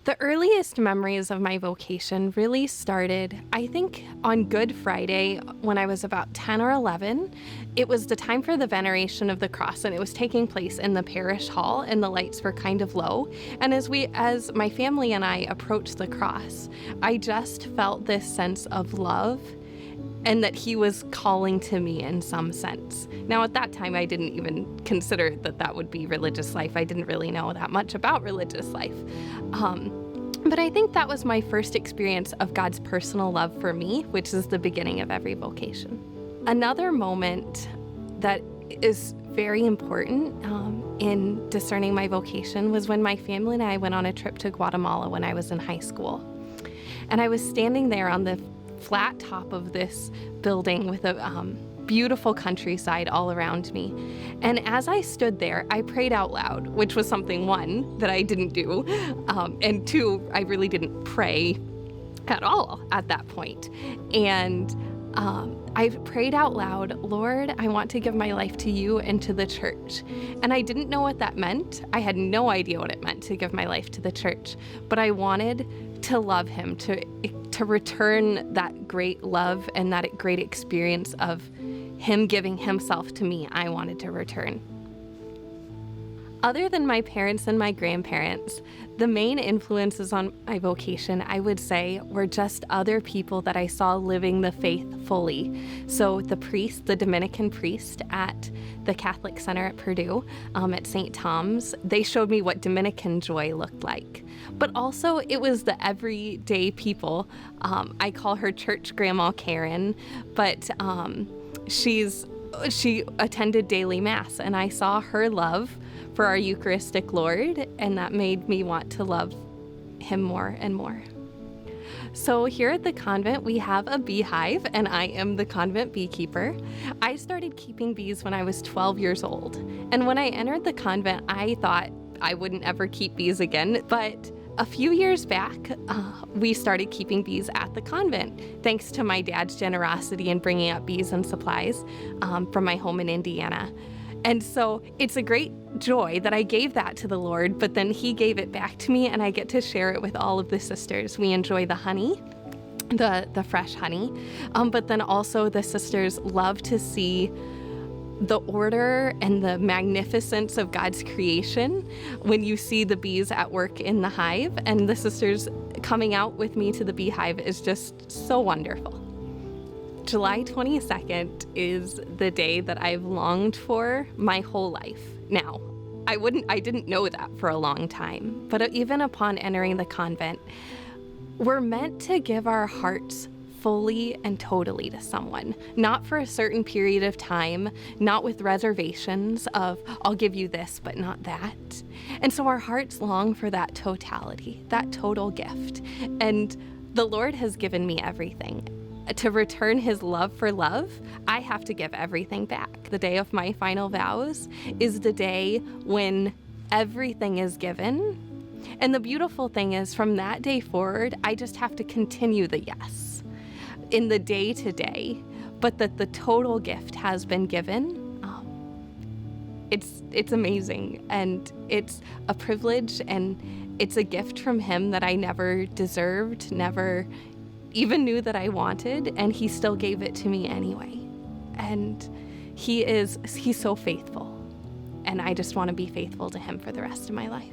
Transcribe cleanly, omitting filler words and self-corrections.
The earliest memories of my vocation really started, I think, on Good Friday when I was about 10 or 11. It was the time for the veneration of the cross, and it was taking place in the parish hall, and the lights were kind of low. And as my family and I approached the cross, I just felt this sense of love and that he was calling to me in some sense. Now, at that time, I didn't even consider that that would be religious life. I didn't really know that much about religious life. But I think that was my first experience of God's personal love for me, which is the beginning of every vocation. Another moment that is very important in discerning my vocation was when my family and I went on a trip to Guatemala when I was in high school. And I was standing there on the flat top of this building with a beautiful countryside all around me. And as I stood there, I prayed out loud, which was something, one, that I didn't do, and two, I really didn't pray at all at that point. And I prayed out loud, Lord, I want to give my life to you and to the church. And I didn't know what that meant. I had no idea what it meant to give my life to the church, but I wanted to love him, to return that great love and that great experience of him giving himself to me. I wanted to return. Other than my parents and my grandparents, the main influences on my vocation, I would say, were just other people that I saw living the faith fully. So the priest, the Dominican priest at the Catholic Center at Purdue, at St. Tom's, they showed me what Dominican joy looked like. But also it was the everyday people. I call her Church Grandma Karen, but she attended daily Mass, and I saw her love for our Eucharistic Lord, and that made me want to love him more and more. So here at the convent, we have a beehive, and I am the convent beekeeper. I started keeping bees when I was 12 years old, and when I entered the convent, I thought I wouldn't ever keep bees again, but a few years back, we started keeping bees at the convent, thanks to my dad's generosity in bringing up bees and supplies from my home in Indiana. And so it's a great joy that I gave that to the Lord, but then he gave it back to me, and I get to share it with all of the sisters. We enjoy the honey, the fresh honey, but then also the sisters love to see the order and the magnificence of God's creation when you see the bees at work in the hive, and the sisters coming out with me to the beehive is just so wonderful. July 22nd is the day that I've longed for my whole life. Now, I didn't know that for a long time, but even upon entering the convent, we're meant to give our hearts fully and totally to someone, not for a certain period of time, not with reservations of, I'll give you this, but not that. And so our hearts long for that totality, that total gift. And the Lord has given me everything. To return his love for love, I have to give everything back. The day of my final vows is the day when everything is given. And the beautiful thing is, from that day forward, I just have to continue the yes in the day-to-day, but that the total gift has been given. It's amazing, and it's a privilege, and it's a gift from him that I never deserved, never even knew that I wanted, and he still gave it to me anyway. And he's so faithful, and I just want to be faithful to him for the rest of my life.